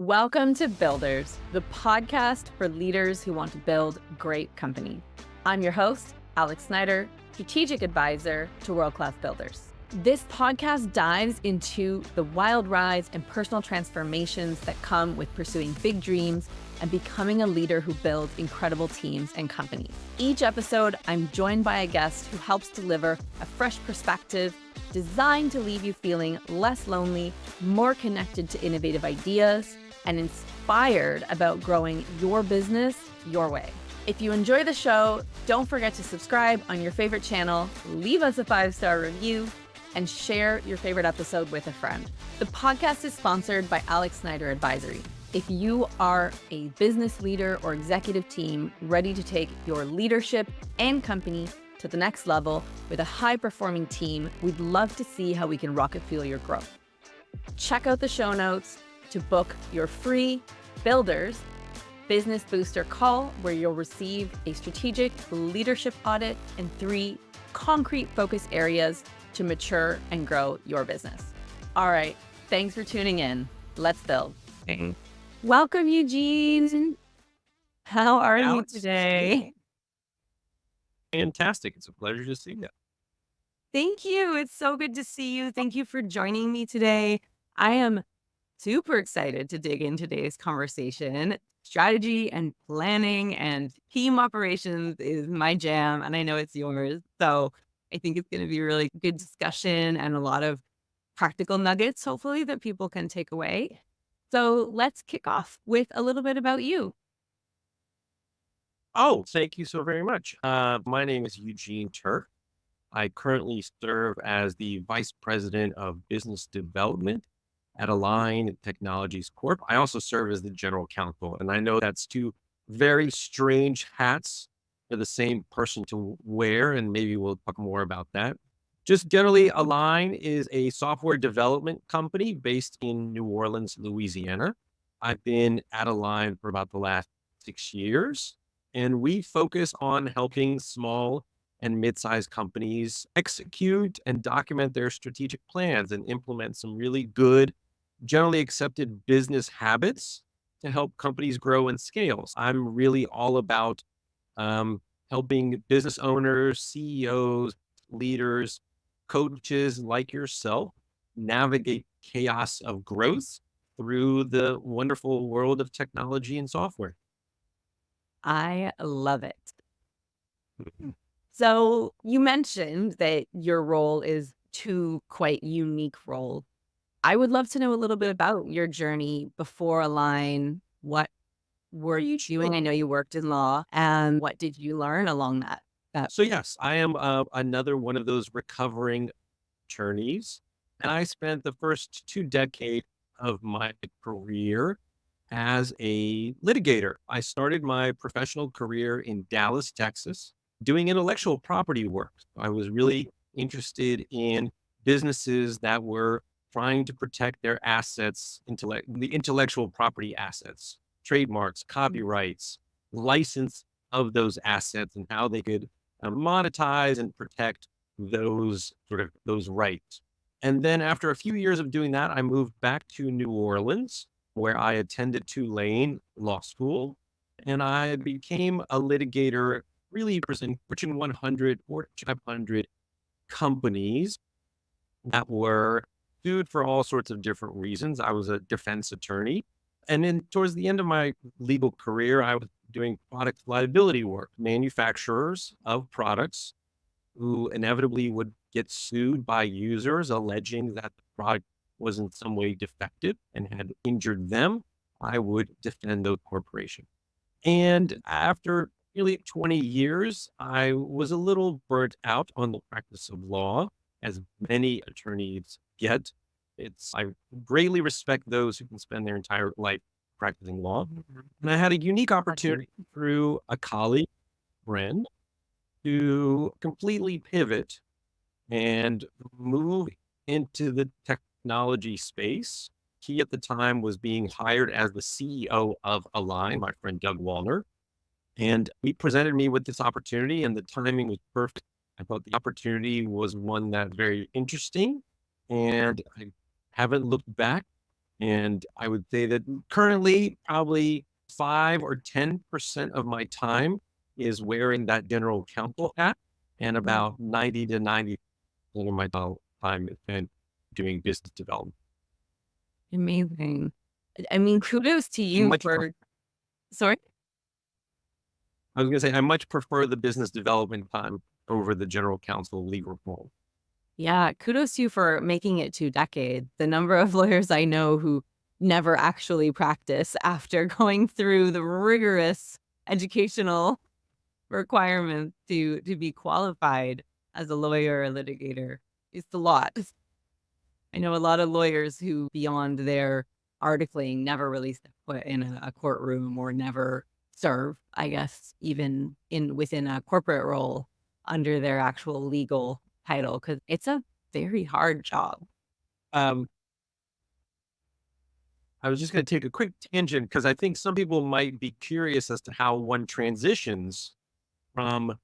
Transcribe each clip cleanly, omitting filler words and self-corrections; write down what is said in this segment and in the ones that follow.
Welcome to Builders, the podcast for leaders who want to build great company. I'm your host, Alex Snyder, strategic advisor to world-class builders. This podcast dives into the wild rides and personal transformations that come with pursuing big dreams and becoming a leader who builds incredible teams and companies. Each episode, I'm joined by a guest who helps deliver a fresh perspective designed to leave you feeling less lonely, more connected to innovative ideas, and inspired about growing your business your way. If you enjoy the show, don't forget to subscribe on your favorite channel, leave us a 5-star review, and share your favorite episode with a friend. The podcast is sponsored by Alex Snyder Advisory. If you are a business leader or executive team ready to take your leadership and company to the next level with a high-performing team, we'd love to see how we can rocket fuel your growth. Check out the show notes to book your free Builders Business Booster call, where you'll receive a strategic leadership audit and 3 concrete focus areas to mature and grow your business. All right, thanks for tuning in. Let's build. Welcome, Eugene. How are you Alex, today? fantastic. It's a pleasure to see you. Thank you. It's so good to see you. Thank you for joining me today. I am super excited to dig into today's conversation. Strategy and planning and team operations is my jam, and I know it's yours. So I think it's going to be a really good discussion and a lot of practical nuggets, hopefully, that people can take away. So let's kick off with a little bit about you. Oh, thank you so very much. My name is Eugene Terk. I currently serve as the Vice President of Business Development at Align Technologies Corp. I also serve as the General Counsel, and I know that's 2 very strange hats for the same person to wear, and maybe we'll talk more about that. Just generally, Align is a software development company based in New Orleans, Louisiana. I've been at Align for about the last 6 years, and we focus on helping small and mid-sized companies execute and document their strategic plans and implement some really good, generally accepted business habits to help companies grow and scale. So I'm really all about helping business owners, CEOs, leaders, coaches like yourself navigate chaos of growth through the wonderful world of technology and software. I love it. So you mentioned that your role is 2 quite unique roles. I would love to know a little bit about your journey before Align. What were you doing? I know you worked in law, and what did you learn along that? So yes, I am another one of those recovering attorneys, and I spent the first 2 decades of my career as a litigator. I started my professional career in Dallas, Texas, doing intellectual property work. I was really interested in businesses that were trying to protect their assets, the intellectual property assets, trademarks, copyrights, license of those assets, and how they could monetize and protect those rights. And then after a few years of doing that, I moved back to New Orleans, where I attended Tulane Law School, and I became a litigator, really representing Fortune 100, Fortune 500 companies that were sued for all sorts of different reasons. I was a defense attorney. And then towards the end of my legal career, I was doing product liability work, manufacturers of products who inevitably would get sued by users alleging that the product was in some way defective and had injured them. I would defend those corporations. And after nearly 20 years, I was a little burnt out on the practice of law, as many attorneys get. I greatly respect those who can spend their entire life practicing law. And I had a unique opportunity through a colleague, friend, to completely pivot and move into the technology space. He at the time was being hired as the CEO of Align, my friend Doug Wallner. And he presented me with this opportunity, and the timing was perfect. I thought the opportunity was one that very interesting, and I haven't looked back And I would say that currently probably 5 or 10% of my time is wearing that general counsel hat, and Mm. about 90 to 90% of my time is spent doing business development. Amazing. I mean, kudos to I you much pref- for, sorry? I was going to say I much prefer the business development time over the general counsel legal role. Yeah, kudos to you for making it 2 decades. The number of lawyers I know who never actually practice after going through the rigorous educational requirements to be qualified as a lawyer or litigator. It's a lot. I know a lot of lawyers who, beyond their articling, never really step foot in a courtroom or never serve, I guess, even within a corporate role under their actual legal title, because it's a very hard job. Um, I was just going to take a quick tangent because I think some people might be curious as to how one transitions from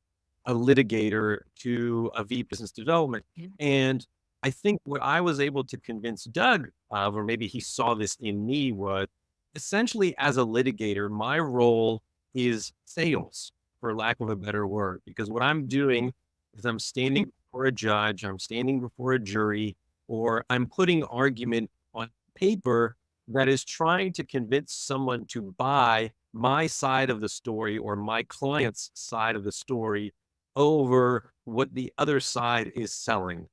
a litigator to a VP business development. Yeah. And I think what I was able to convince Doug of, or maybe he saw this in me, was essentially as a litigator, my role is sales, for lack of a better word, because what I'm doing is I'm standing before a judge, I'm standing before a jury, or I'm putting argument on paper that is trying to convince someone to buy my side of the story or my client's side of the story over what the other side is selling.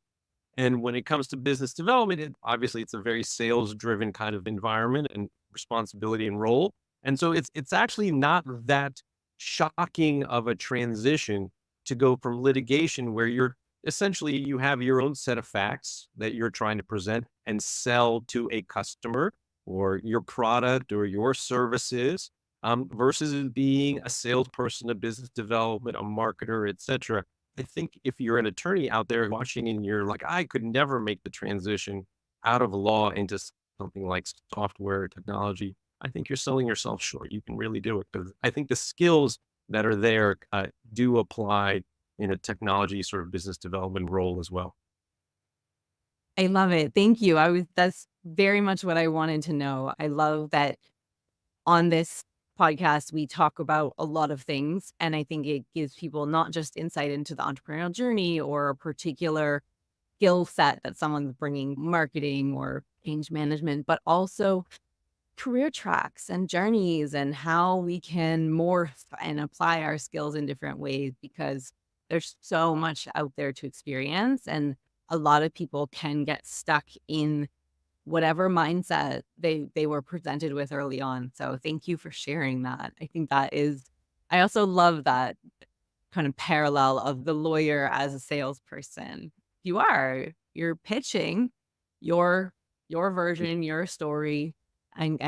And when it comes to business development, obviously it's a very sales driven kind of environment and responsibility and role. And so it's actually not that shocking of a transition to go from litigation where you're essentially you have your own set of facts that you're trying to present and sell to a customer or your product or your services, versus it being a salesperson, a business development, a marketer, etc. I think if you're an attorney out there watching and you're like, I could never make the transition out of law into something like software technology, I think you're selling yourself short. You can really do it because I think the skills that are there do apply in a technology sort of business development role as well. I love it. Thank you. That's very much what I wanted to know. I love that on this podcast, we talk about a lot of things. And I think it gives people not just insight into the entrepreneurial journey or a particular skill set that someone's bringing, marketing or change management, but also career tracks and journeys and how we can morph and apply our skills in different ways, because there's so much out there to experience. And a lot of people can get stuck in whatever mindset they were presented with early on. So thank you for sharing that. I think that is, I also love that kind of parallel of the lawyer as a salesperson. You're pitching your version, your story, and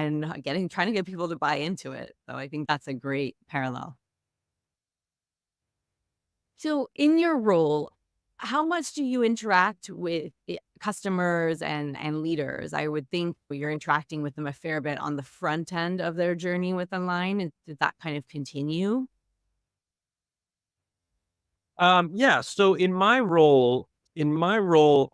trying to get people to buy into it. So I think that's a great parallel. So in your role, how much do you interact with customers and leaders? I would think you're interacting with them a fair bit on the front end of their journey with online. And did that kind of continue? Yeah. So in my role,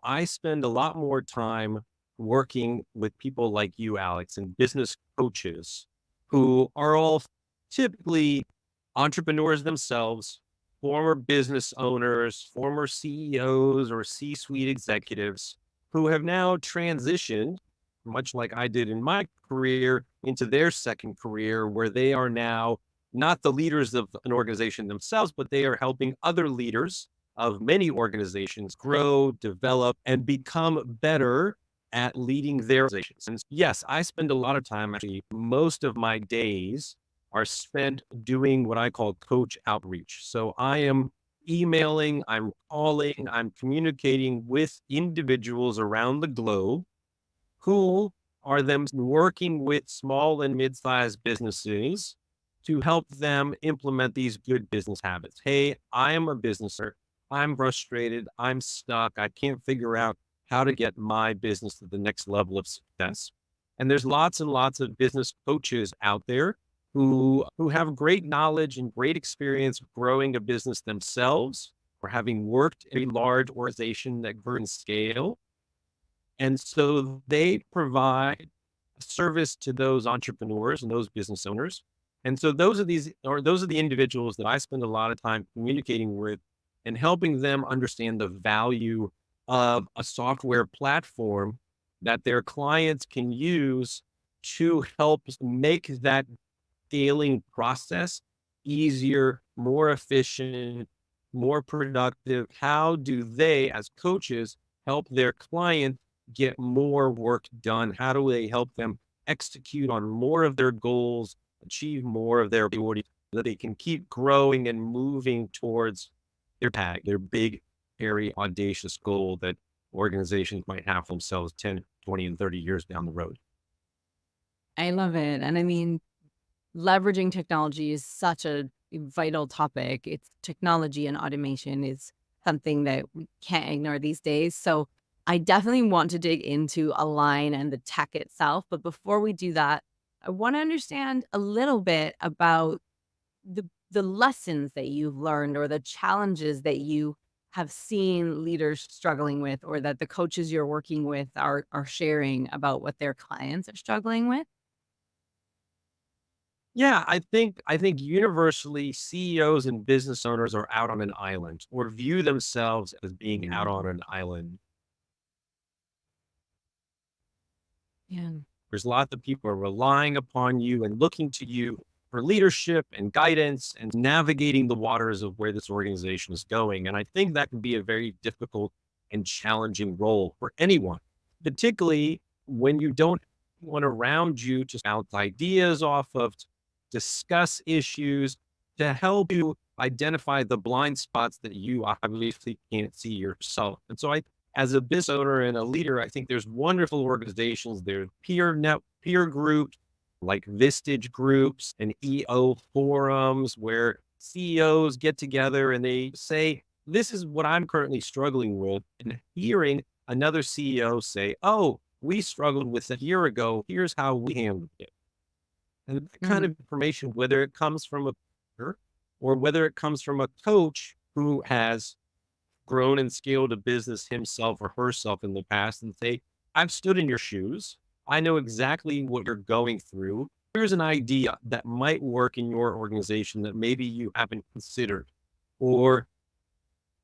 I spend a lot more time working with people like you, Alex, and business coaches who are all typically entrepreneurs themselves, former business owners, former CEOs or C-suite executives who have now transitioned, much like I did in my career, into their second career, where they are now not the leaders of an organization themselves, but they are helping other leaders of many organizations grow, develop, and become better at leading their organizations. And yes, I spend a lot of time, actually, most of my days are spent doing what I call coach outreach. So I am emailing, I'm calling, I'm communicating with individuals around the globe who are them working with small and mid-sized businesses to help them implement these good business habits. Hey, I am a businesser. I'm frustrated. I'm stuck. I can't figure out how to get my business to the next level of success. And there's lots and lots of business coaches out there who have great knowledge and great experience growing a business themselves or having worked in a large organization that grew in scale, and so they provide service to those entrepreneurs and those business owners. And so those are the individuals that I spend a lot of time communicating with and helping them understand the value of a software platform that their clients can use to help make that scaling process easier, more efficient, more productive. How do they, as coaches, help their client get more work done? How do they help them execute on more of their goals, achieve more of their priorities, so that they can keep growing and moving towards their big, hairy, audacious goal that organizations might have for themselves 10, 20, and 30 years down the road? I love it. And I mean, leveraging technology is such a vital topic. It's technology and automation is something that we can't ignore these days. So I definitely want to dig into Align and the tech itself. But before we do that, I want to understand a little bit about the lessons that you've learned or the challenges that you have seen leaders struggling with or that the coaches you're working with are sharing about what their clients are struggling with. Yeah, I think universally CEOs and business owners are out on an island or view themselves as being out on Mm. an island. Yeah. There's lots of people are relying upon you and looking to you for leadership and guidance and navigating the waters of where this organization is going. And I think that can be a very difficult and challenging role for anyone, particularly when you don't have anyone around you to bounce ideas off of, to discuss issues, to help you identify the blind spots that you obviously can't see yourself. And so as a business owner and a leader, I think there's wonderful organizations. There's peer groups like Vistage groups and EO forums where CEOs get together and they say, "This is what I'm currently struggling with." And hearing another CEO say, "Oh, we struggled with it a year ago. Here's how we handled it." And that kind Mhm. of information, whether it comes from a peer or whether it comes from a coach who has grown and scaled a business himself or herself in the past, and say, "I've stood in your shoes. I know exactly what you're going through. Here's an idea that might work in your organization that maybe you haven't considered, or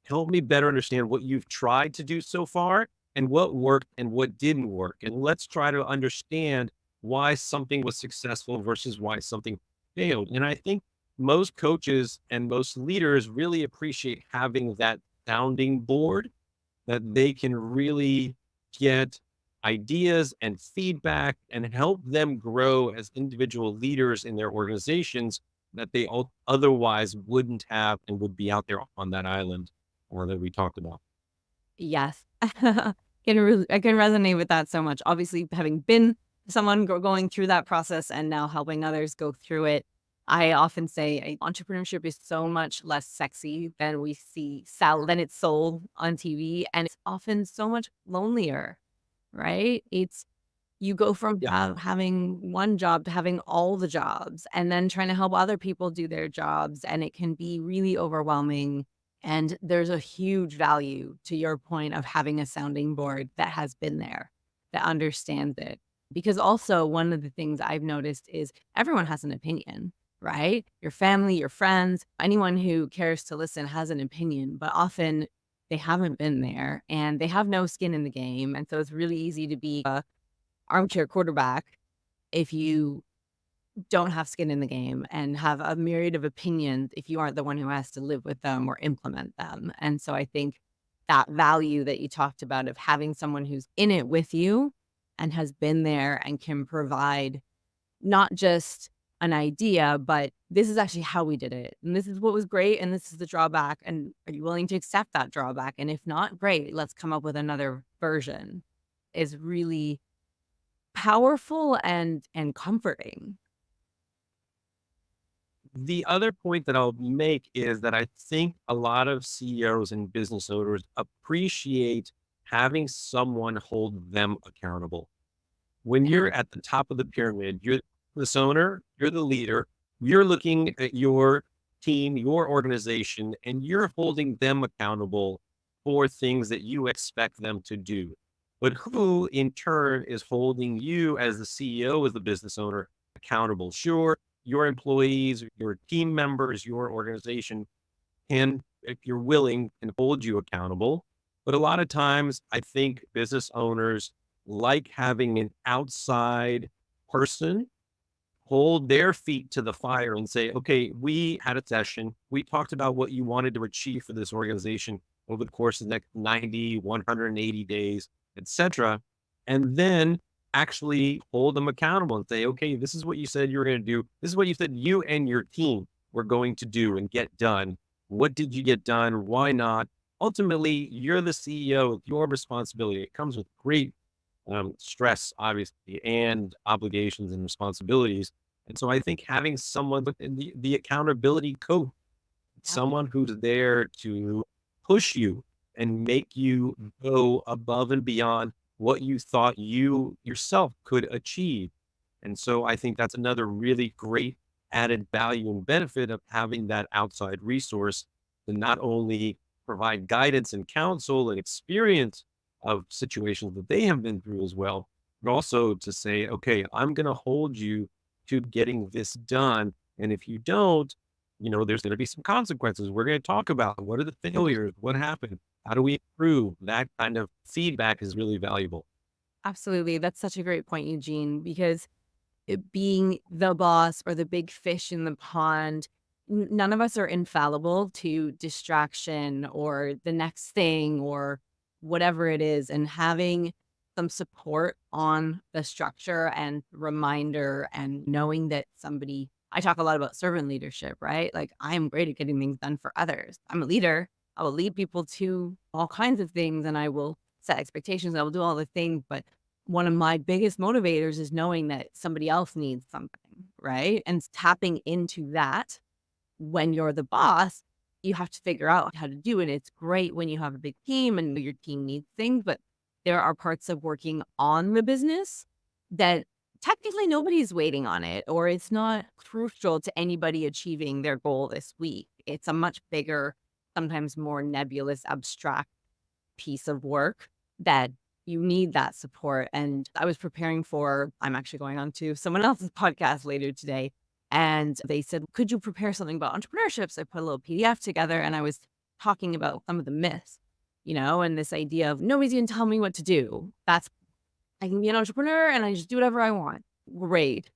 help me better understand what you've tried to do so far and what worked and what didn't work. And let's try to understand why something was successful versus why something failed." And I think most coaches and most leaders really appreciate having that sounding board that they can really get ideas and feedback and help them grow as individual leaders in their organizations that they otherwise wouldn't have and would be out there on that island or that we talked about. Yes. I can resonate with that so much. Obviously, having been someone going through that process and now helping others go through it, I often say entrepreneurship is so much less sexy than we see than it's sold on TV, and it's often so much lonelier, right? It's you go from Yeah. having one job to having all the jobs and then trying to help other people do their jobs, and it can be really overwhelming, and there's a huge value, to your point, of having a sounding board that has been there, that understands it. Because also one of the things I've noticed is everyone has an opinion, right? Your family, your friends, anyone who cares to listen has an opinion, but often they haven't been there and they have no skin in the game, and so it's really easy to be armchair quarterback if you don't have skin in the game and have a myriad of opinions if you aren't the one who has to live with them or implement them. And so I think that value that you talked about of having someone who's in it with you and has been there and can provide not just an idea, but this is actually how we did it. And this is what was great. And this is the drawback. And are you willing to accept that drawback? And if not, great, let's come up with another version is really powerful and comforting. The other point that I'll make is that I think a lot of CEOs and business owners appreciate having someone hold them accountable. When Yeah. you're at the top of the pyramid, you're this owner, you're the leader, you're looking at your team, your organization, and you're holding them accountable for things that you expect them to do. but who in turn is holding you as the CEO, as the business owner, accountable? Sure, your employees, your team members, your organization can, if you're willing, can hold you accountable. But a lot of times, I think business owners like having an outside person hold their feet to the fire and say, okay, we had a session. We talked about what you wanted to achieve for this organization over the course of the next 90, 180 days, etc. And then actually hold them accountable and say, okay, this is what you said you were going to do. This is what you said you and your team were going to do and get done. What did you get done? Why not? Ultimately, you're the CEO. It's your responsibility. It comes with great stress, obviously, and obligations and responsibilities. And so I think having someone within the accountability coach, Yep. someone who's there to push you and make you go above and beyond what you thought you yourself could achieve. And so I think that's another really great added value and benefit of having that outside resource to not only provide guidance and counsel and experience of situations that they have been through as well, but also to say, okay, I'm going to hold you to getting this done. And if you don't, there's going to be some consequences. We're going to talk about what are the failures, what happened, how do we improve? That kind of feedback is really valuable. Absolutely. That's such a great point, Eugene, because being the boss or the big fish in the pond, none of us are infallible to distraction or the next thing or whatever it is. And having some support on the structure and reminder and knowing that somebody, I talk a lot about servant leadership, right? Like I'm great at getting things done for others. I'm a leader. I will lead people to all kinds of things and I will set expectations. I will do all the things, but one of my biggest motivators is knowing that somebody else needs something, right? And tapping into that when you're the boss, you have to figure out how to do it. It's great when you have a big team and your team needs things, but there are parts of working on the business that technically nobody's waiting on it, or it's not crucial to anybody achieving their goal this week. It's a much bigger, sometimes more nebulous, abstract piece of work that you need that support. And I was preparing for, I'm actually going on to someone else's podcast later today. And they said, could you prepare something about entrepreneurship? So I put a little PDF together and I was talking about some of the myths, and this idea of nobody's going to tell me what to do. That's, I can be an entrepreneur and I just do whatever I want. Great.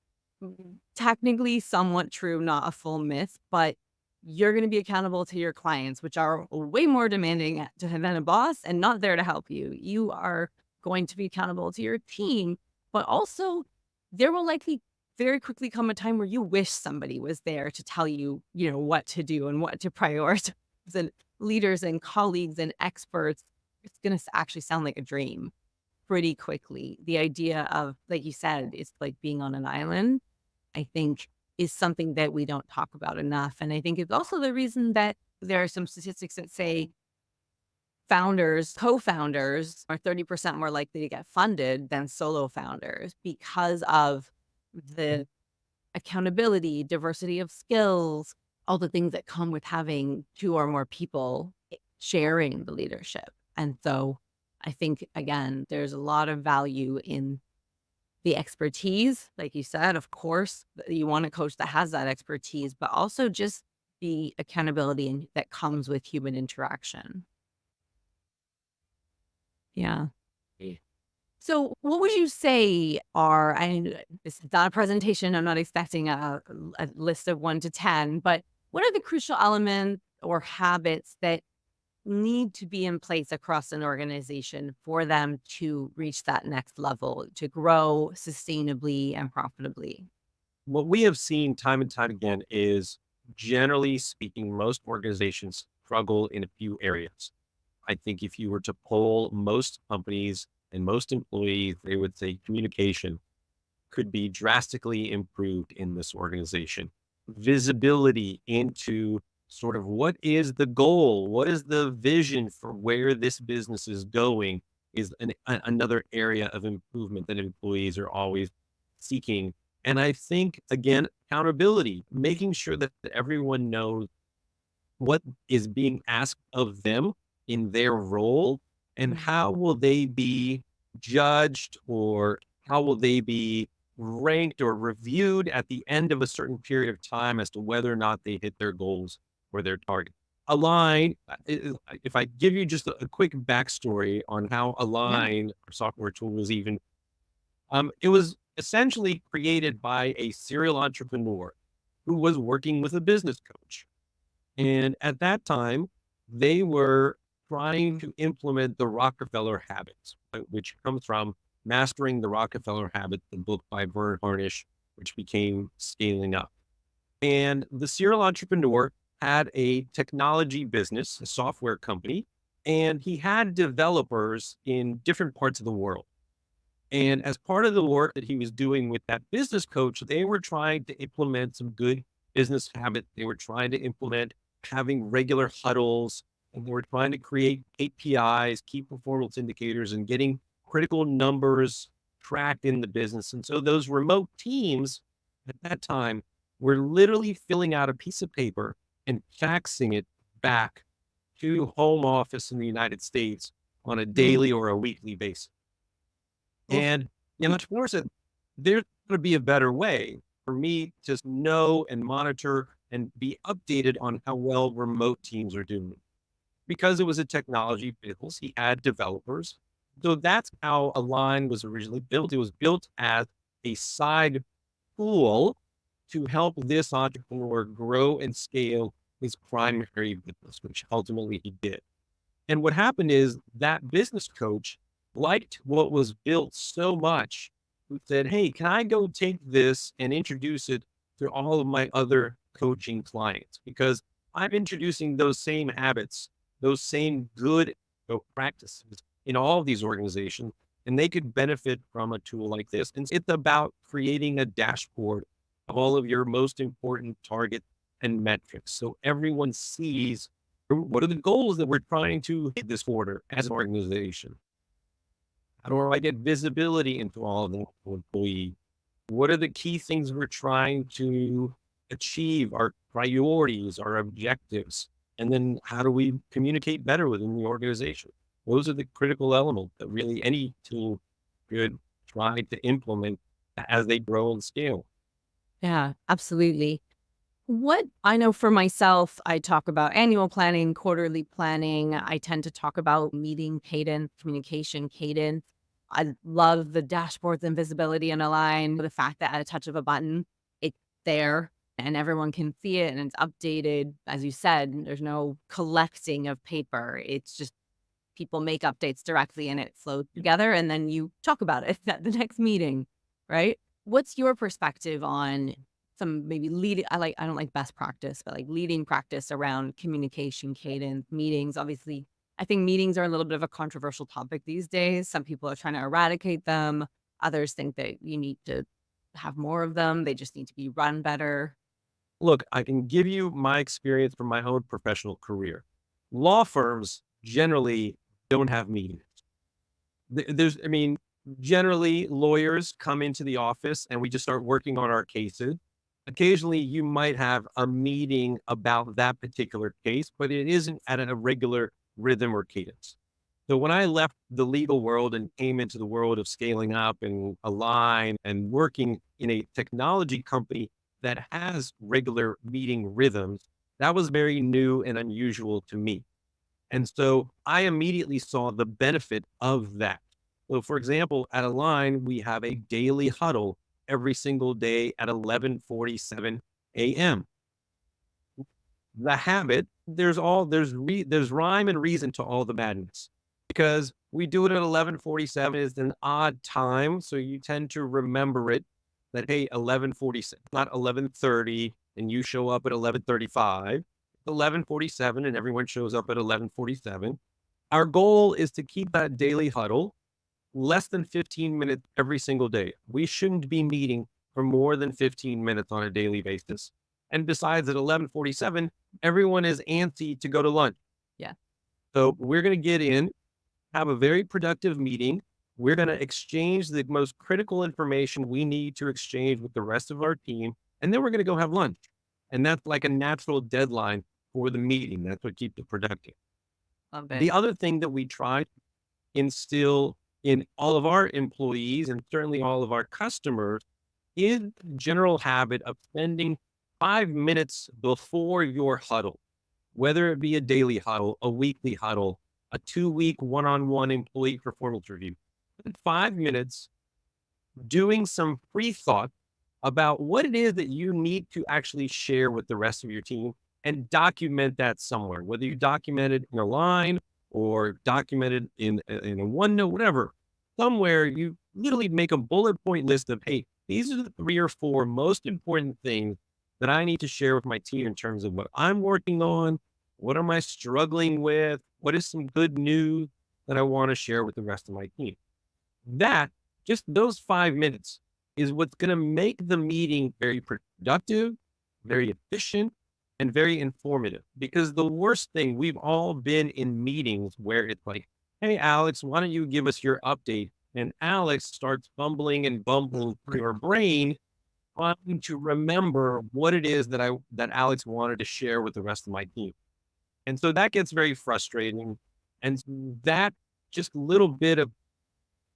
Technically somewhat true, not a full myth, but you're going to be accountable to your clients, which are way more demanding than a boss and not there to help you. You are going to be accountable to your team, but also there will likely very quickly come a time where you wish somebody was there to tell you, what to do and what to prioritize. And leaders and colleagues and experts, it's going to actually sound like a dream pretty quickly. The idea of, like you said, it's like being on an island, I think is something that we don't talk about enough. And I think it's also the reason that there are some statistics that say co-founders are 30% more likely to get funded than solo founders because of the accountability, diversity of skills, all the things that come with having two or more people sharing the leadership. And so I think, again, there's a lot of value in the expertise, like you said, of course, you want a coach that has that expertise, but also just the accountability that comes with human interaction. Yeah. Yeah. So what would you say are, this is not a presentation, I'm not expecting a list of 1 to 10, but what are the crucial elements or habits that need to be in place across an organization for them to reach that next level, to grow sustainably and profitably? What we have seen time and time again is, generally speaking, most organizations struggle in a few areas. I think if you were to poll most companies and most employees, they would say communication could be drastically improved in this organization. Visibility into sort of what is the goal, what is the vision for where this business is going is another area of improvement that employees are always seeking. And I think, again, accountability, making sure that everyone knows what is being asked of them in their role and Mhm. how will they be judged, or how will they be ranked or reviewed at the end of a certain period of time as to whether or not they hit their goals or their target. Align, if I give you just a quick backstory on how Yeah. Align, our software tool, was even, it was essentially created by a serial entrepreneur who was working with a business coach. And at that time, they were trying to implement the Rockefeller habits, which comes from Mastering the Rockefeller Habit, the book by Vern Harnish, which became Scaling Up. And the serial entrepreneur had a technology business, a software company, and he had developers in different parts of the world. And as part of the work that he was doing with that business coach, they were trying to implement some good business habits. They were trying to implement having regular huddles, and they were trying to create KPIs, key performance indicators, and getting critical numbers tracked in the business. And so those remote teams at that time were literally filling out a piece of paper and faxing it back to home office in the United States on a Mm. daily or a weekly basis. Oof. And the entrepreneur said, there's going to be a better way for me to just know and monitor and be updated on how well remote teams are doing. Because it was a technology business, he had developers. So that's how Align was originally built. It was built as a side tool to help this entrepreneur grow and scale his primary business, which ultimately he did. And what happened is that business coach liked what was built so much, who said, hey, can I go take this and introduce it to all of my other coaching clients? Because I'm introducing those same habits, those same good practices in all of these organizations, and they could benefit from a tool like this. And it's about creating a dashboard of all of your most important targets and metrics. So everyone sees what are the goals that we're trying to hit this quarter as an organization? How do I get visibility into all of the employees? What are the key things we're trying to achieve, our priorities, our objectives? And then how do we communicate better within the organization? Those are the critical elements that really any tool could try to implement as they grow and scale. Yeah, absolutely. What I know for myself, I talk about annual planning, quarterly planning. I tend to talk about meeting cadence, communication cadence. I love the dashboards and visibility and align the fact that at a touch of a button, it's there and everyone can see it and it's updated. As you said, there's no collecting of paper. It's just people make updates directly and it flows together. And then you talk about it at the next meeting, right? What's your perspective on some maybe lead? I don't like best practice, but like leading practice around communication, cadence, meetings. Obviously, I think meetings are a little bit of a controversial topic these days. Some people are trying to eradicate them. Others think that you need to have more of them. They just need to be run better. Look, I can give you my experience from my own professional career. Law firms generally don't have meetings. I mean, generally lawyers come into the office and we just start working on our cases. Occasionally you might have a meeting about that particular case, but it isn't at a regular rhythm or cadence. So when I left the legal world and came into the world of scaling up and Align and working in a technology company that has regular meeting rhythms, that was very new and unusual to me. And so I immediately saw the benefit of that. So, for example, at Align, we have a daily huddle every single day at 11:47 a.m. The habit, there's rhyme and reason to all the madness because we do it at 11:47 is an odd time, so you tend to remember it that hey, 11:47, not 11:30, and you show up at 11:35, 11:47, and everyone shows up at 11:47. Our goal is to keep that daily huddle less than 15 minutes every single day. We shouldn't be meeting for more than 15 minutes on a daily basis. And besides, at 11:47, everyone is antsy to go to lunch. Yeah. So we're going to get in, have a very productive meeting. We're going to exchange the most critical information we need to exchange with the rest of our team. And then we're going to go have lunch. And that's like a natural deadline for the meeting. That's what keeps it productive. Love it. The other thing that we try to instill in all of our employees and certainly all of our customers is the general habit of spending 5 minutes before your huddle, whether it be a daily huddle, a weekly huddle, a 2-week one-on-one employee performance review. 5 minutes doing some pre-thought about what it is that you need to actually share with the rest of your team and document that somewhere, whether you document it in a line or document it in a OneNote, whatever. Somewhere you literally make a bullet point list of, hey, these are the 3 or 4 most important things that I need to share with my team in terms of what I'm working on, what am I struggling with, what is some good news that I want to share with the rest of my team. That, just those 5 minutes is what's going to make the meeting very productive, very efficient, and very informative. Because the worst thing, we've all been in meetings where it's like, hey, Alex, why don't you give us your update? And Alex starts fumbling and bumbling through her brain, trying to remember what it is that Alex wanted to share with the rest of my team. And so that gets very frustrating. And that just little bit of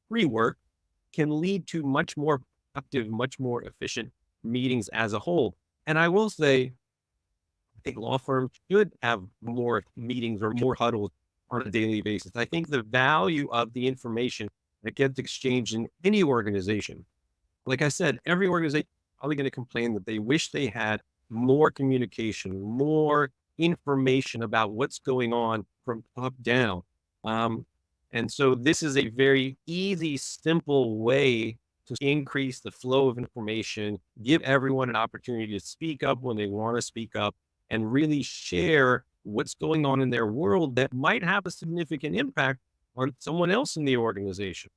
pre-work can lead to much more productive, much more efficient meetings as a whole. And I will say, I think law firms should have more meetings or more huddles on a daily basis. I think the value of the information that gets exchanged in any organization, like I said, every organization is probably going to complain that they wish they had more communication, more information about what's going on from top down. Um, and so this is a very easy, simple way to increase the flow of information, give everyone an opportunity to speak up when they want to speak up, and really share what's going on in their world that might have a significant impact on someone else in the organization.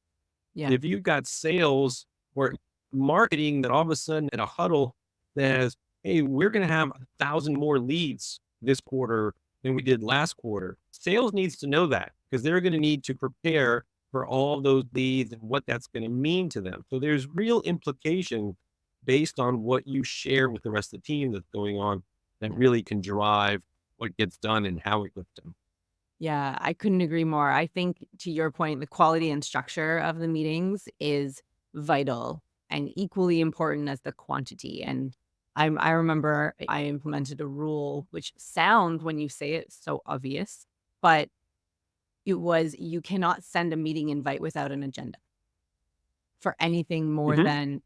Yeah. If you've got sales or marketing that all of a sudden in a huddle says, hey, we're going to have 1,000 more leads this quarter than we did last quarter. Sales needs to know that because they're going to need to prepare for all those leads and what that's going to mean to them. So there's real implication based on what you share with the rest of the team that's going on that really can drive what gets done and how it gets done. Yeah, I couldn't agree more. I think to your point, the quality and structure of the meetings is vital and equally important as the quantity. And I remember I implemented a rule, which sounds when you say it so obvious, but it was you cannot send a meeting invite without an agenda for anything more Mhm. than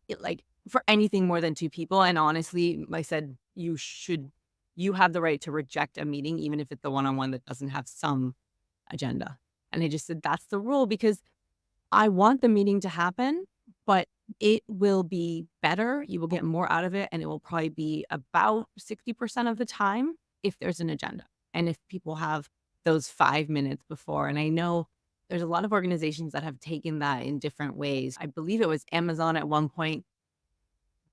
for anything more than 2 people. And honestly, I said you have the right to reject a meeting, even if it's the one-on-one that doesn't have some agenda. And I just said, that's the rule because I want the meeting to happen, but it will be better. You will get more out of it. And it will probably be about 60% of the time if there's an agenda and if people have those 5 minutes before. And I know there's a lot of organizations that have taken that in different ways. I believe it was Amazon at one point.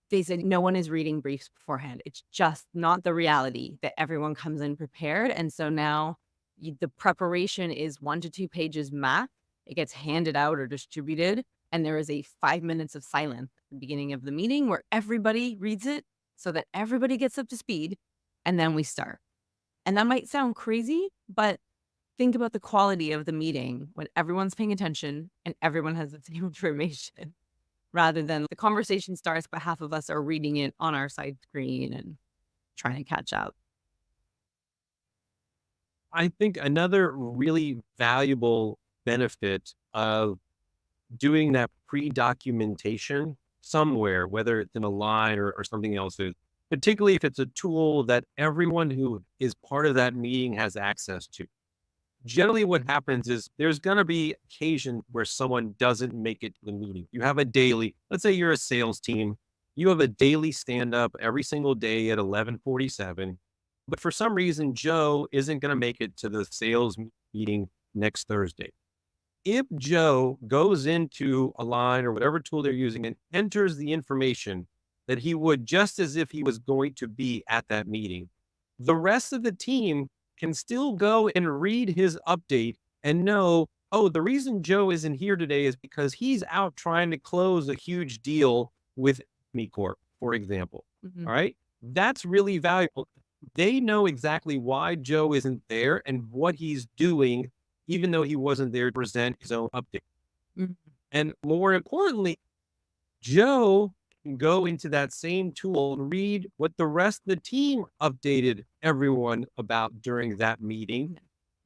They said no one is reading briefs beforehand. It's just not the reality that everyone comes in prepared. And so now the preparation is 1 to 2 pages max. It gets handed out or distributed. And there is a 5 minutes of silence at the beginning of the meeting where everybody reads it so that everybody gets up to speed. And then we start. And that might sound crazy, but think about the quality of the meeting when everyone's paying attention and everyone has the same information rather than the conversation starts, but half of us are reading it on our side screen and trying to catch up. I think another really valuable benefit of doing that pre-documentation somewhere, whether it's in a line or something else, is particularly if it's a tool that everyone who is part of that meeting has access to. Generally, what happens is there's going to be occasion where someone doesn't make it to the meeting. You have a daily, let's say you're a sales team, you have a daily stand up every single day at 11:47. But for some reason, Joe isn't going to make it to the sales meeting next Thursday. If Joe goes into a line or whatever tool they're using and enters the information that he would just as if he was going to be at that meeting, the rest of the team can still go and read his update and know, oh, the reason Joe isn't here today is because he's out trying to close a huge deal with Me Corp, for example. Mhm. All right. That's really valuable. They know exactly why Joe isn't there and what he's doing, even though he wasn't there to present his own update. Mm. And more importantly, Joe can go into that same tool and read what the rest of the team updated everyone about during that meeting.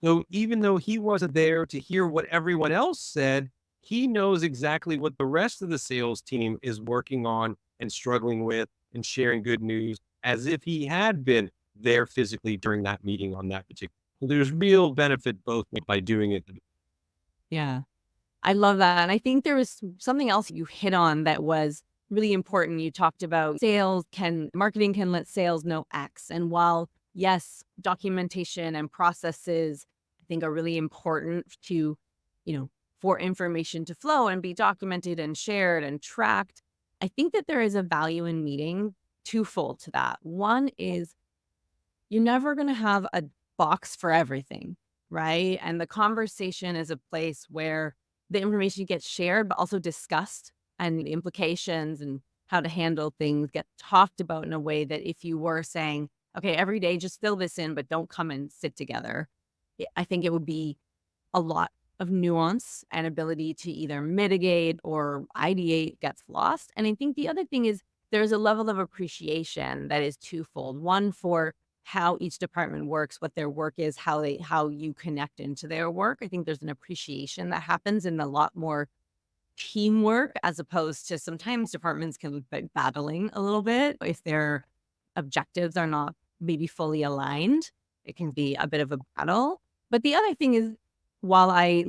So even though he wasn't there to hear what everyone else said, he knows exactly what the rest of the sales team is working on and struggling with and sharing good news as if he had been there physically during that meeting on that particular. So there's real benefit both ways by doing it. Yeah. I love that. And I think there was something else you hit on that was really important. You talked about marketing can let sales know X. And while, yes, documentation and processes, I think are really important to, for information to flow and be documented and shared and tracked, I think that there is a value in meeting twofold to that. One is you're never going to have a box for everything, right? And the conversation is a place where the information gets shared, but also discussed, and the implications and how to handle things get talked about in a way that if you were saying, okay, every day just fill this in, but don't come and sit together, I think it would be a lot of nuance and ability to either mitigate or ideate gets lost. And I think the other thing is there's a level of appreciation that is twofold. One for how each department works, what their work is, how you connect into their work. I think there's an appreciation that happens in a lot more teamwork as opposed to sometimes departments can be battling a little bit if their objectives are not maybe fully aligned. It can be a bit of a battle. But the other thing is, while I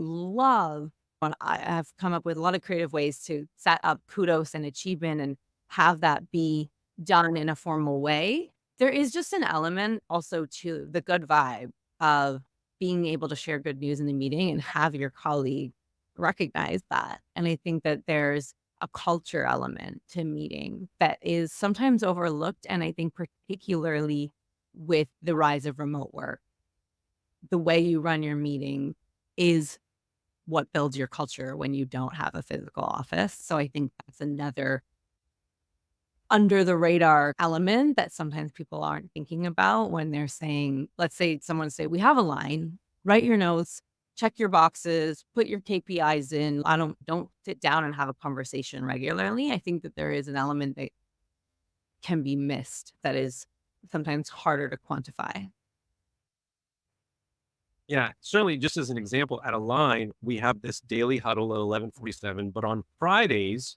have come up with a lot of creative ways to set up kudos and achievement and have that be done in a formal way, there is just an element also to the good vibe of being able to share good news in the meeting and have your colleague recognize that. And I think that there's a culture element to meeting that is sometimes overlooked. And I think particularly with the rise of remote work, the way you run your meeting is what builds your culture when you don't have a physical office. So I think that's another under the radar element that sometimes people aren't thinking about when they're saying, let's say someone say, we have a line, write your notes, check your boxes, put your KPIs in. Don't sit down and have a conversation regularly. I think that there is an element that can be missed that is sometimes harder to quantify. Yeah, certainly just as an example, at Align, we have this daily huddle at 11:47, but on Fridays,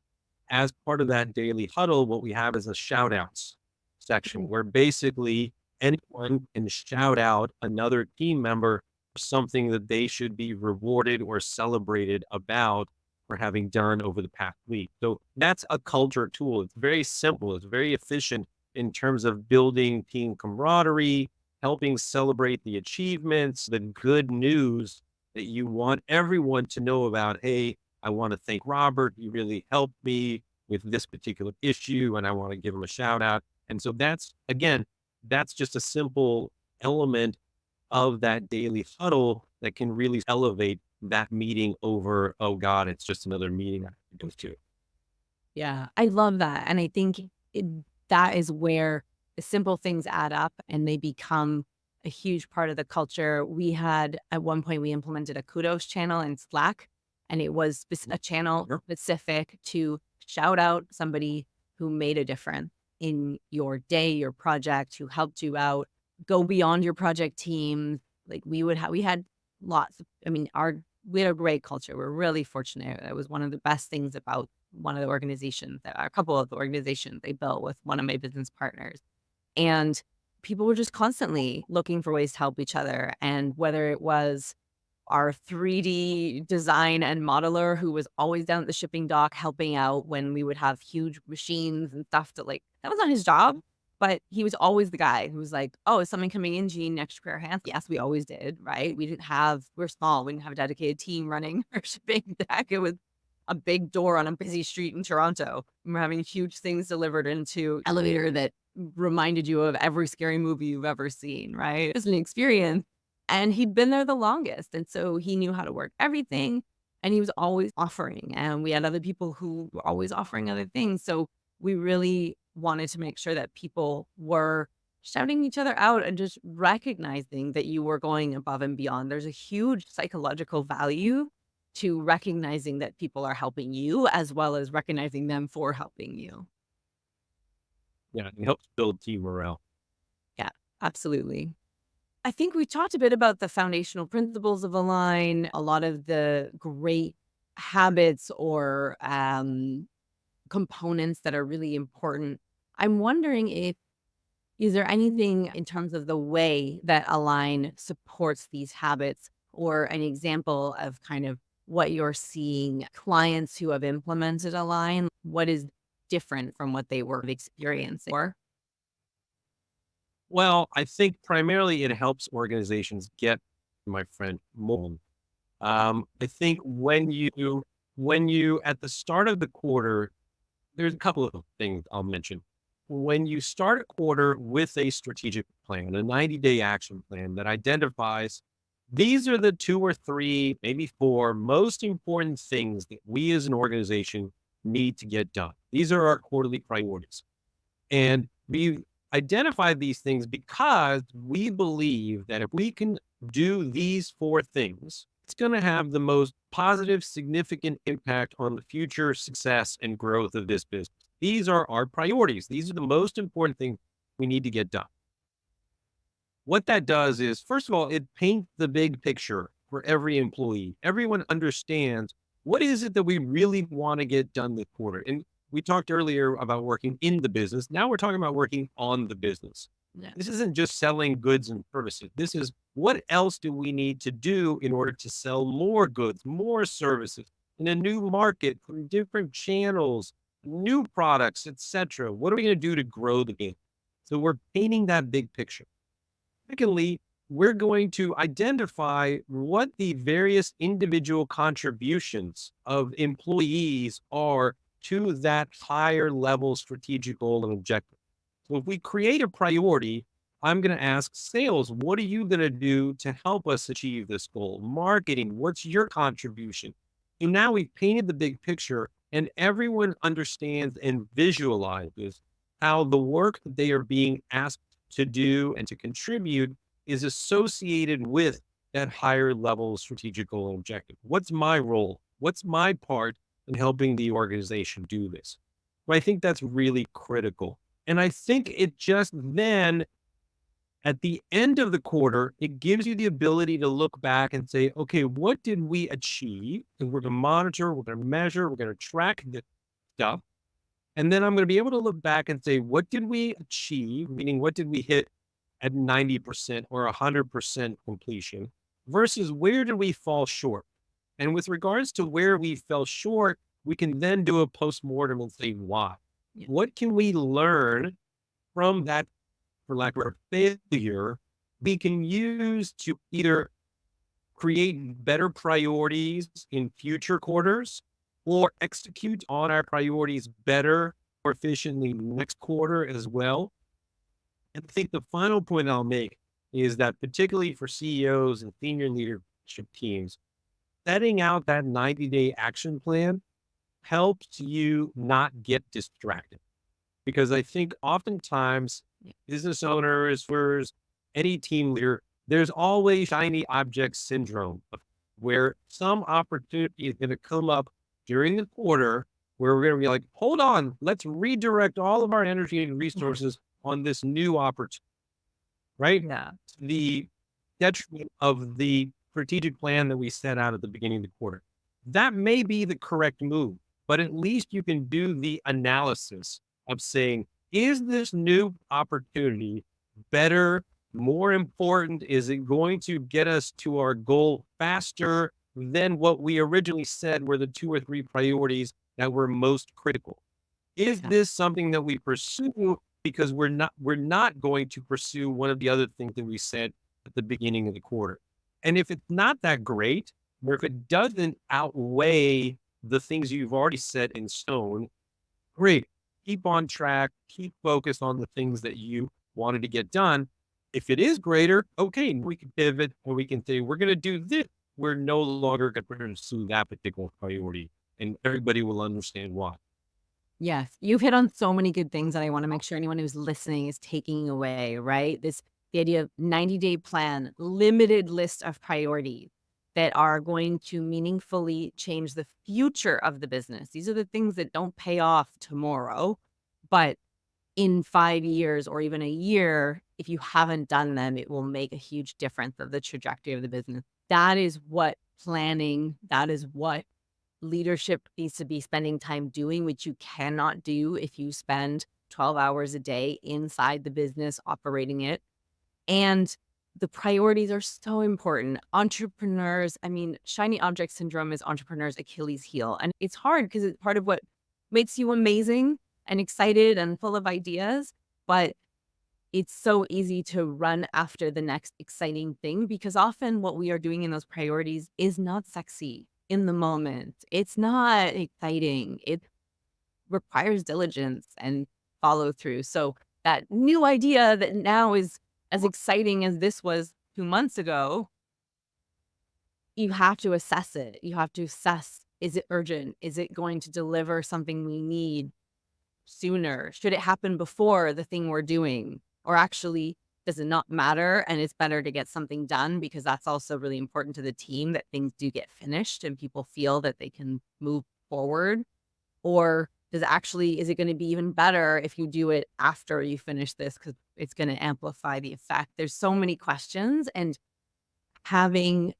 as part of that daily huddle, what we have is a shout outs section where basically anyone can shout out another team member for something that they should be rewarded or celebrated about for having done over the past week. So that's a culture tool. It's very simple. It's very efficient in terms of building team camaraderie, helping celebrate the achievements, the good news that you want everyone to know about. Hey, I want to thank Robert. He really helped me with this particular issue, and I want to give him a shout out. And so that's just a simple element of that daily huddle that can really elevate that meeting over, oh God, it's just another meeting I have to go to. Yeah, I love that. And I think it, that is where the simple things add up and they become a huge part of the culture. We had at one point, we implemented a kudos channel in Slack, and it was a channel Sure. specific to shout out somebody who made a difference in your day, your project, who helped you out, go beyond your project team. Like we had lots of, we had a great culture. We're really fortunate. That was one of the best things about one of the organizations that a couple of the organizations they built with one of my business partners. And people were just constantly looking for ways to help each other. And whether it was our 3D design and modeler who was always down at the shipping dock helping out when we would have huge machines and stuff that that was not his job, but he was always the guy who was like, oh, is something coming in, Gene, next pair of hands? Yes, we always did, right? We're small. We didn't have a dedicated team running our shipping deck. It was a big door on a busy street in Toronto. We were having huge things delivered into elevator that reminded you of every scary movie you've ever seen, right? It was an experience. And he'd been there the longest. And so he knew how to work everything. And he was always offering. And we had other people who were always offering other things. So we really wanted to make sure that people were shouting each other out and just recognizing that you were going above and beyond. There's a huge psychological value to recognizing that people are helping you as well as recognizing them for helping you. Yeah, it helps build team morale. Yeah, absolutely. I think we talked a bit about the foundational principles of Align, a lot of the great habits or components that are really important. I'm wondering if is there anything in terms of the way that Align supports these habits or an example of kind of what you're seeing clients who have implemented Align, what is different from what they were experiencing? Or Well, I think primarily it helps organizations get, my friend, more. I think when you at the start of the quarter, there's a couple of things I'll mention. When you start a quarter with a strategic plan, a 90-day action plan that identifies these are the two or three, maybe four most important things that we as an organization need to get done. These are our quarterly priorities. And we identify these things because we believe that if we can do these four things, it's going to have the most positive, significant impact on the future success and growth of this business. These are our priorities. These are the most important things we need to get done. What that does is, first of all, it paints the big picture for every employee. Everyone understands what is it that we really want to get done this quarter. And we talked earlier about working in the business. Now we're talking about working on the business. yeah, This isn't just selling goods and services. This is what else do we need to do in order to sell more goods, more services in a new market from different channels, new products, etc. What are we going to do to grow the game? So we're painting that big picture. Secondly, we're going to identify what the various individual contributions of employees are to that higher level strategic goal and objective. So if we create a priority, I'm going to ask sales, what are you going to do to help us achieve this goal? Marketing, what's your contribution? And now we've painted the big picture and everyone understands and visualizes how the work that they are being asked to do and to contribute is associated with that higher level strategic goal and objective. What's my role? What's my part in helping the organization do this? Well, I think that's really critical. And I think it just then, at the end of the quarter, it gives you the ability to look back and say, okay, what did we achieve? And we're going to monitor, we're going to measure, we're going to track this stuff. And then I'm going to be able to look back and say, what did we achieve? Meaning, what did we hit at 90% or 100% completion versus where did we fall short? And with regards to where we fell short, we can then do a postmortem and say, why? yeah, What can we learn from that, for lack of a failure, we can use to either create better priorities in future quarters or execute on our priorities better or efficiently next quarter as well. And I think the final point I'll make is that particularly for CEOs and senior leadership teams, setting out that 90-day action plan helps you not get distracted. Because I think oftentimes yeah, business owners, any team leader, there's always shiny object syndrome where some opportunity is going to come up during the quarter where we're going to be like, hold on, let's redirect all of our energy and resources on this new opportunity, right? yeah, The detriment of the strategic plan that we set out at the beginning of the quarter. That may be the correct move, but at least you can do the analysis of saying, is this new opportunity better, more important? Is it going to get us to our goal faster than what we originally said were the two or three priorities that were most critical? Is yeah, this something that we pursue because we're not going to pursue one of the other things that we said at the beginning of the quarter? And if it's not that great, or if it doesn't outweigh the things you've already set in stone, great. Keep on track, keep focused on the things that you wanted to get done. If it is greater, okay, we can pivot or we can say, we're going to do this. We're no longer going to pursue that particular priority. And everybody will understand why. yes. You've hit on so many good things that I want to make sure anyone who's listening is taking away, right? The idea of 90-day plan, limited list of priorities. that are going to meaningfully change the future of the business. These are the things that don't pay off tomorrow, but in 5 years or even a year, if you haven't done them, it will make a huge difference of the trajectory of the business. That is what planning, that is what leadership needs to be spending time doing, which you cannot do if you spend 12 hours a day inside the business operating it. And the priorities are so important. Entrepreneurs, I mean, shiny object syndrome is entrepreneurs' Achilles heel. And it's hard because it's part of what makes you amazing and excited and full of ideas. But it's so easy to run after the next exciting thing because often what we are doing in those priorities is not sexy in the moment. It's not exciting. It requires diligence and follow through. So that new idea that now is as exciting as this was 2 months ago, you have to assess it. You have to assess, is it urgent? Is it going to deliver something we need sooner? Should it happen before the thing we're doing? Or actually, does it not matter? And it's better to get something done because that's also really important to the team that things do get finished and people feel that they can move forward. Or is it going to be even better if you do it after you finish this because it's going to amplify the effect? There's so many questions, and having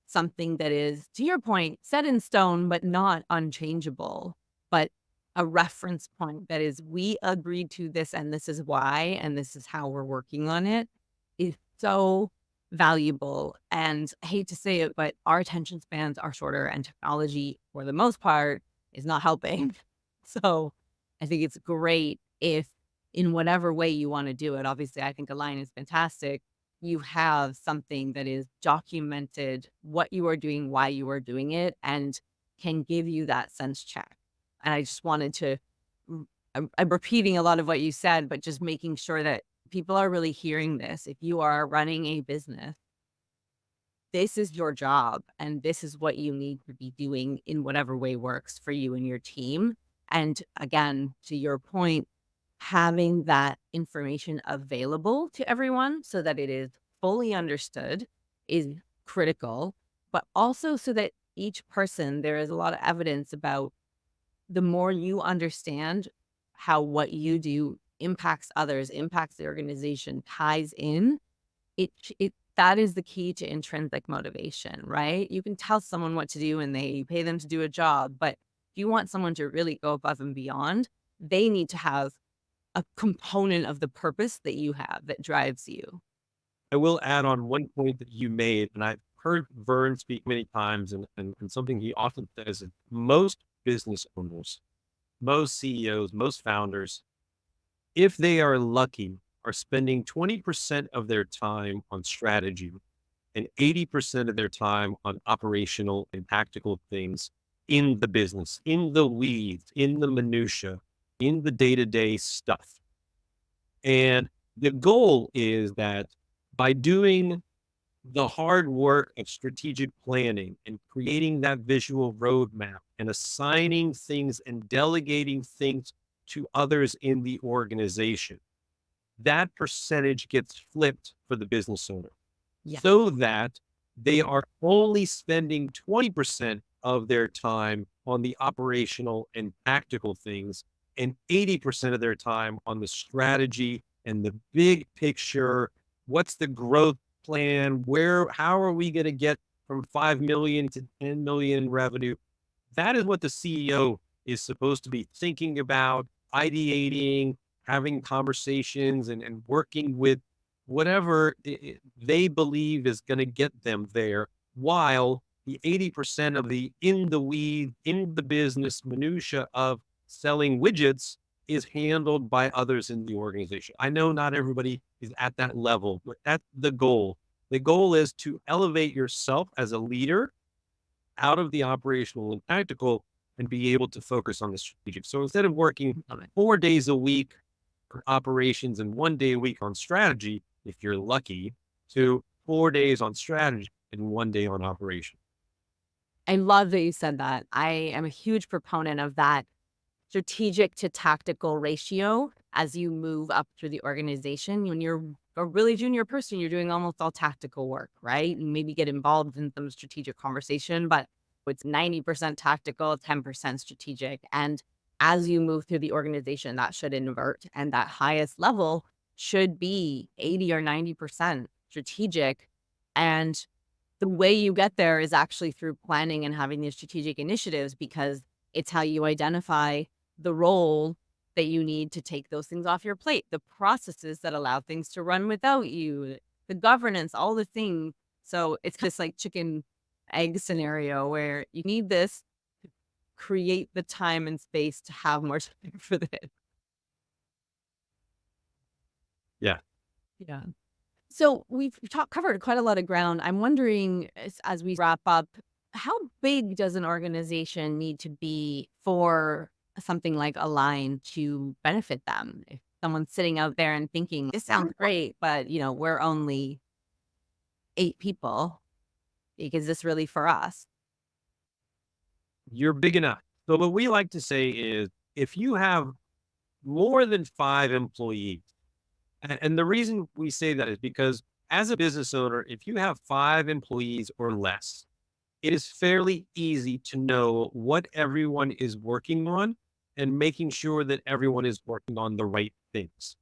something that is, to your point, set in stone, but not unchangeable, but a reference point that is, we agreed to this and this is why, and this is how we're working on it, is so valuable. And I hate to say it, but our attention spans are shorter and technology, for the most part, is not helping. So I think it's great if, in whatever way you want to do it, obviously, I think Align is fantastic. You have something that is documented what you are doing, why you are doing it, and can give you that sense check. And I just wanted to, I'm repeating a lot of what you said, but just making sure that people are really hearing this. If you are running a business, this is your job and this is what you need to be doing in whatever way works for you and your team. And again, to your point, having that information available to everyone so that it is fully understood is critical, but also so that each person, there is a lot of evidence about the more you understand how what you do impacts others, impacts the organization, ties in, that is the key to intrinsic motivation, right? You can tell someone what to do and you pay them to do a job, but if you want someone to really go above and beyond, they need to have a component of the purpose that you have that drives you. I will add on one point that you made, and I've heard Vern speak many times, and something he often says is most business owners, most CEOs, most founders, if they are lucky, are spending 20% of their time on strategy and 80% of their time on operational and tactical things in the business, in the weeds, in the minutia, in the day-to-day stuff. And the goal is that by doing the hard work of strategic planning and creating that visual roadmap and assigning things and delegating things to others in the organization, that percentage gets flipped for the business owner Yeah. so that they are only spending 20% of their time on the operational and tactical things and 80% of their time on the strategy and the big picture. What's the growth plan? How are we going to get from 5 million to 10 million in revenue? That is what the CEO is supposed to be thinking about, ideating, having conversations, and working with whatever they believe is going to get them there, while the 80% of the in the weed, in the business minutia of selling widgets is handled by others in the organization. I know not everybody is at that level, but that's the goal. The goal is to elevate yourself as a leader out of the operational and tactical and be able to focus on the strategic. So instead of working 4 days a week for operations and 1 day a week on strategy, if you're lucky, to 4 days on strategy and 1 day on operation. I love that you said that. I am a huge proponent of that strategic to tactical ratio. as you move up through the organization. When you're a really junior person, you're doing almost all tactical work, right? And maybe get involved in some strategic conversation, but it's 90% tactical, 10% strategic. And as you move through the organization, that should invert. And that highest level should be 80 or 90% strategic. And the way you get there is actually through planning and having these strategic initiatives, because it's how you identify the role that you need to take those things off your plate, the processes that allow things to run without you, the governance, all the things. So it's this like chicken egg scenario where you need this to create the time and space to have more time for this. Yeah. Yeah. So we've covered quite a lot of ground. I'm wondering, as we wrap up, how big does an organization need to be for something like Align to benefit them? If someone's sitting out there and thinking, this sounds great, but we're only 8 people. Is this really for us? You're big enough. So what we like to say is if you have more than 5 employees, and the reason we say that is because as a business owner, if you have 5 employees or less, it is fairly easy to know what everyone is working on and making sure that everyone is working on the right things.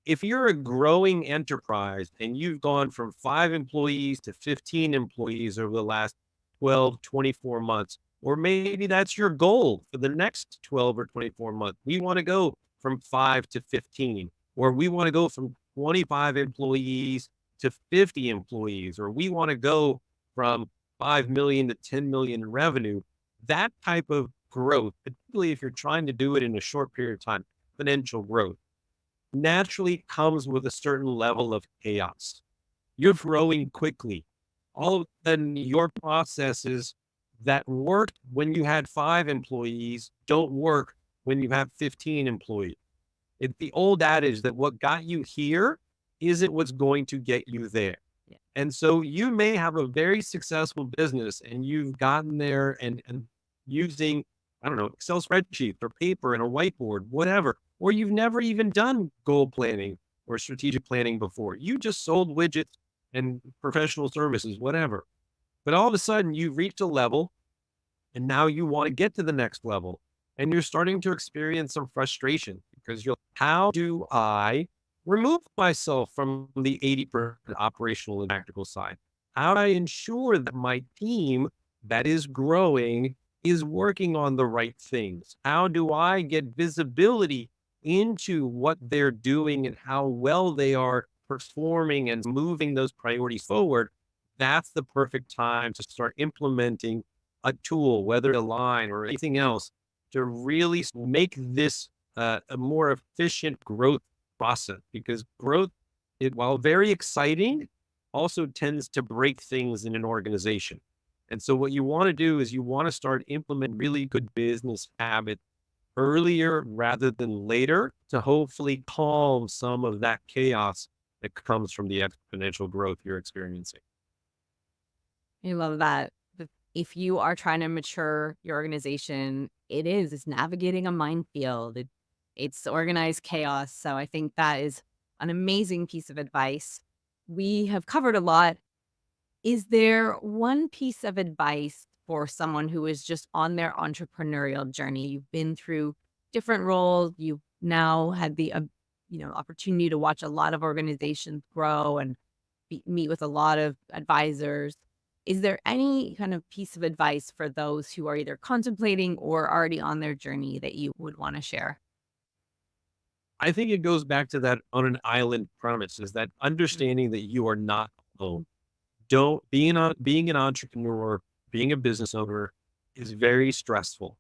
If you're a growing enterprise and you've gone from 5 employees to 15 employees over the last 12, 24 months, or maybe that's your goal for the next 12 or 24 months. We want to go from 5 to 15, or we want to go from 25 employees to 50 employees, or we want to go from 5 million to 10 million in revenue. That type of growth, particularly if you're trying to do it in a short period of time, exponential growth, naturally comes with a certain level of chaos. You're growing quickly. All of a sudden, your processes that worked when you had 5 employees don't work when you have 15 employees. It's the old adage that what got you here isn't what's going to get you there. Yeah. And so you may have a very successful business and you've gotten there and using, I don't know, Excel spreadsheets or paper and a whiteboard, whatever, or you've never even done goal planning or strategic planning before. You just sold widgets and professional services, whatever. But all of a sudden you've reached a level and now you want to get to the next level and you're starting to experience some frustration because you're, how do I remove myself from the 80% operational and tactical side? How do I ensure that my team that is growing is working on the right things? How do I get visibility into what they're doing and how well they are performing and moving those priorities forward? That's the perfect time to start implementing a tool, whether Align or anything else, to really make this a more efficient growth process. Because growth, while very exciting, also tends to break things in an organization. And so what you want to do is you want to start implement really good business habits earlier rather than later to hopefully calm some of that chaos that comes from the exponential growth you're experiencing. I love that. If you are trying to mature your organization, it's navigating a minefield. It's organized chaos. So I think that is an amazing piece of advice. We have covered a lot. Is there one piece of advice for someone who is just on their entrepreneurial journey? You've been through different roles. You've now had the opportunity to watch a lot of organizations grow and meet with a lot of advisors. Is there any kind of piece of advice for those who are either contemplating or already on their journey that you would want to share? I think it goes back to that on an island premise is that understanding that you are not alone. Don't being an entrepreneur, being a business owner is very stressful.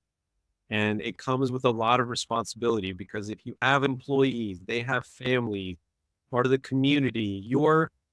And it comes with a lot of responsibility because if you have employees, they have family, part of the community,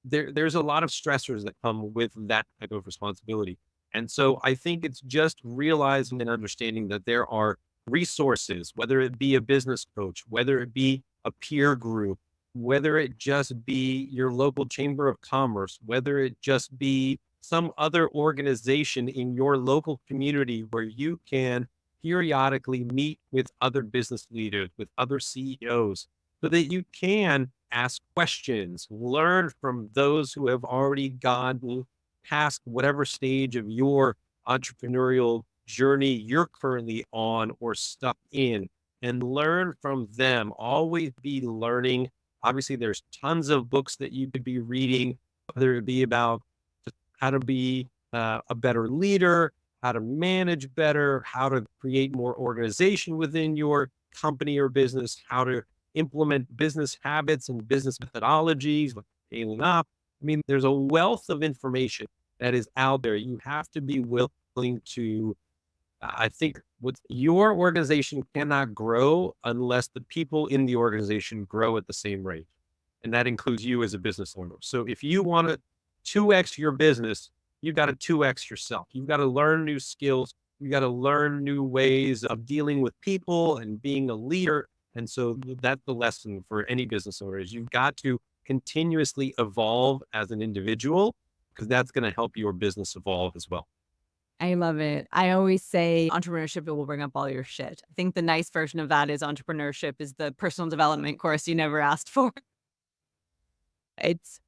there's a lot of stressors that come with that type of responsibility. And so I think it's just realizing and understanding that there are resources, whether it be a business coach, whether it be a peer group, whether it just be your local chamber of commerce, whether it just be some other organization in your local community where you can periodically meet with other business leaders, with other CEOs, so that you can ask questions, learn from those who have already gone past whatever stage of your entrepreneurial journey you're currently on or stuck in, and learn from them. Always be learning. Obviously, there's tons of books that you could be reading, whether it be about just how to be a better leader, how to manage better, how to create more organization within your company or business, how to implement business habits and business methodologies, like scaling up. I mean, there's a wealth of information that is out there. You have to be willing to, I think, what your organization cannot grow unless the people in the organization grow at the same rate. And that includes you as a business owner. So if you want to 2x your business, you've got to 2x yourself. You've got to learn new skills. You got to learn new ways of dealing with people and being a leader. And so that's the lesson for any business owner is you've got to continuously evolve as an individual because that's going to help your business evolve as well. I love it. I always say entrepreneurship, it will bring up all your shit. I think the nice version of that is entrepreneurship is the personal development course you never asked for. It's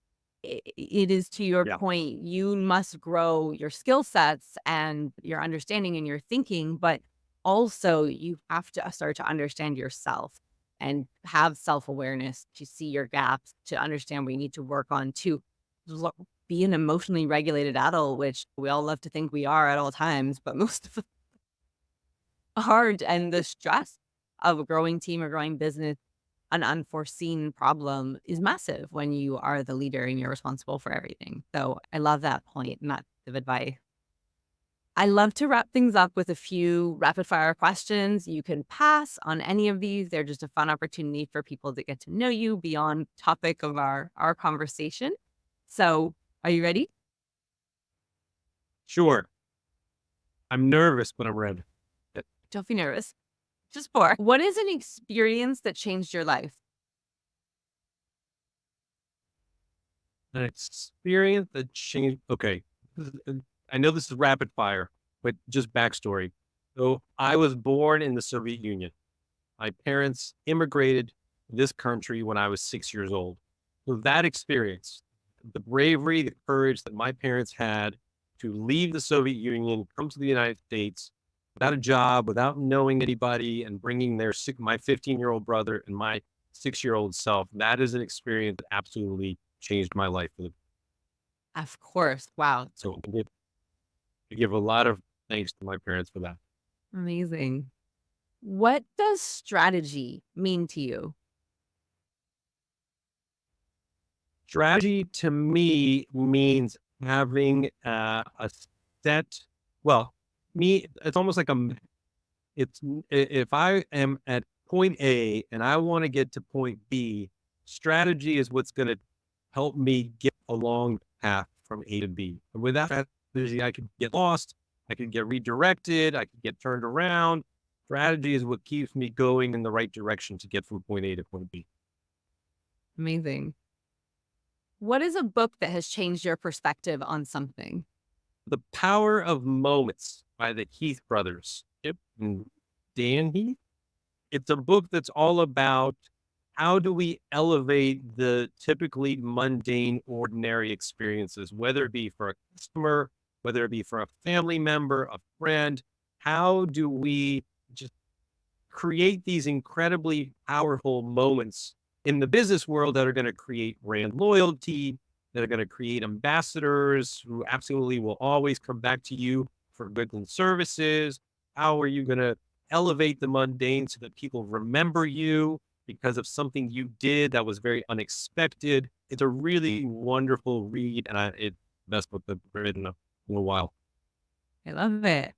it is to your Yeah. point, you must grow your skill sets and your understanding and your thinking, but also you have to start to understand yourself and have self-awareness to see your gaps, to understand what you need to work on, to lo- be an emotionally regulated adult, which we all love to think we are at all times, but most of hard and the stress of a growing team or growing business, an unforeseen problem is massive when you are the leader and you're responsible for everything. So I love that point and that bit of advice. I love to wrap things up with a few rapid fire questions. You can pass on any of these. They're just a fun opportunity for people to get to know you beyond topic of our conversation. So are you ready? Sure. I'm nervous, but I'm ready. Don't be nervous. Just four. What is an experience that changed your life? An experience that changed. Okay. I know this is rapid fire, but just backstory. So I was born in the Soviet Union. My parents immigrated to this country when I was 6 years old. So that experience, the bravery, the courage that my parents had to leave the Soviet Union, come to the United States without a job, without knowing anybody, and bringing my 15-year-old brother and my 6-year-old self, that is an experience that absolutely changed my life. Of course. Wow. So I give a lot of thanks to my parents for that. Amazing. What does strategy mean to you? Strategy to me means having a set, well, it's almost like if I am at point A and I want to get to point B, strategy is what's going to help me get along the path from A to B. And without strategy, I could get lost, I could get redirected, I could get turned around. Strategy is what keeps me going in the right direction to get from point A to point B. Amazing. What is a book that has changed your perspective on something? The Power of Moments by the Heath brothers, Chip and Dan Heath. It's a book that's all about how do we elevate the typically mundane, ordinary experiences, whether it be for a customer, whether it be for a family member, a friend. How do we just create these incredibly powerful moments in the business world that are going to create brand loyalty, that are going to create ambassadors who absolutely will always come back to you for goods and services? How are you going to elevate the mundane so that people remember you because of something you did that was very unexpected? It's a really wonderful read, and it's the best book I've read in a little while. I love it.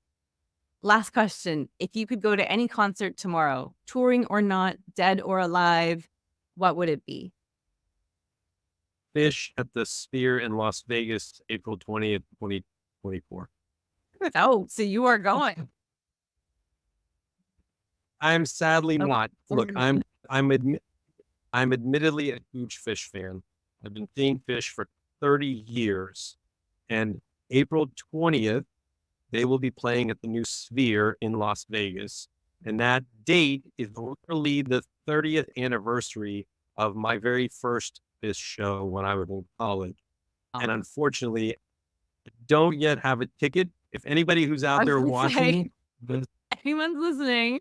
Last question. If you could go to any concert tomorrow, touring or not, dead or alive, what would it be? Fish at the Sphere in Las Vegas, April 20th, 2024. Oh, so you are going. I'm sadly Okay. not. Look, I'm admittedly a huge Fish fan. I've been seeing Fish for 30 years, and April 20th, they will be playing at the new Sphere in Las Vegas. And that date is literally the 30th anniversary of my very first this show when I was in college. And unfortunately, I don't yet have a ticket. If anybody who's out I was there gonna watching say, this anyone's listening,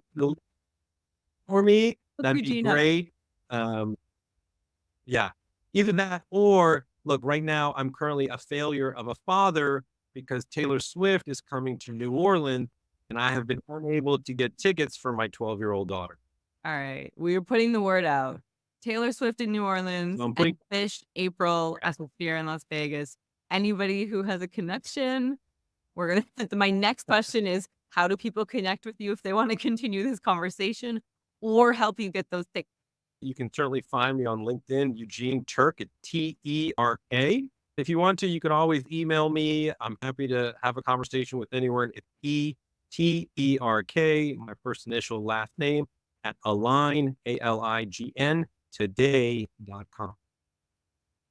for me, look that'd be Eugene up. great. Yeah, either that or look, right now, I'm currently a failure of a father because Taylor Swift is coming to New Orleans and I have been unable to get tickets for my 12-year-old daughter. All right. We are putting the word out. Taylor Swift in New Orleans So I'm and putting Fish April Atmosphere in Las Vegas. Anybody who has a connection, my next question is, how do people connect with you if they want to continue this conversation or help you get those tickets? You can certainly find me on LinkedIn, Eugene Terk at Terk. If you want to, you can always email me. I'm happy to have a conversation with anyone. It's Terk, my first initial last name, at align, ALIGN, today.com.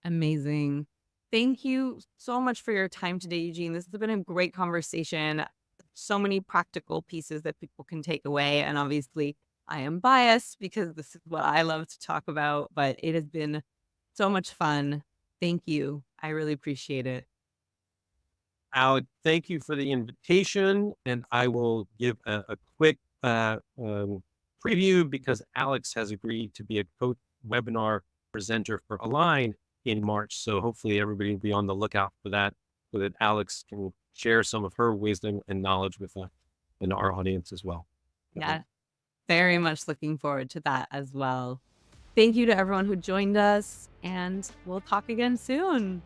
Amazing. Thank you so much for your time today, Eugene. This has been a great conversation. So many practical pieces that people can take away. And obviously, I am biased because this is what I love to talk about, but it has been so much fun. Thank you. I really appreciate it. Alex, thank you for the invitation. And I will give a quick preview because Alex has agreed to be a webinar presenter for Align in March. So hopefully everybody will be on the lookout for that so that Alex can share some of her wisdom and knowledge with in our audience as well. Yeah, very much looking forward to that as well. Thank you to everyone who joined us, and we'll talk again soon.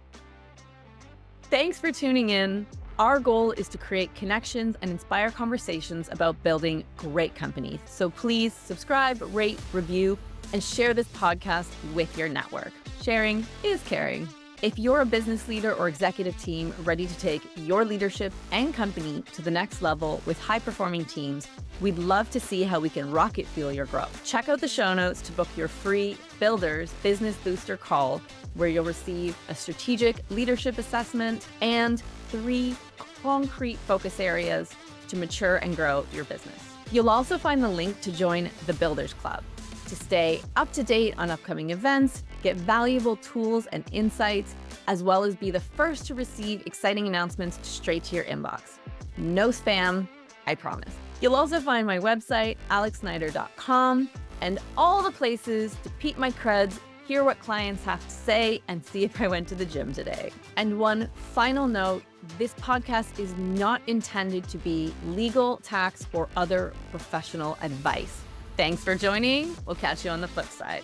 Thanks for tuning in. Our goal is to create connections and inspire conversations about building great companies. So please subscribe, rate, review, and share this podcast with your network. Sharing is caring. If you're a business leader or executive team ready to take your leadership and company to the next level with high-performing teams, we'd love to see how we can rocket fuel your growth. Check out the show notes to book your free Builders Business Booster call, where you'll receive a strategic leadership assessment and 3 concrete focus areas to mature and grow your business. You'll also find the link to join the Builders Club to stay up to date on upcoming events, get valuable tools and insights, as well as be the first to receive exciting announcements straight to your inbox. No spam, I promise. You'll also find my website, alexsnyder.com, and all the places to peep my creds, hear what clients have to say, and see if I went to the gym today. And one final note, this podcast is not intended to be legal, tax, or other professional advice. Thanks for joining. We'll catch you on the flip side.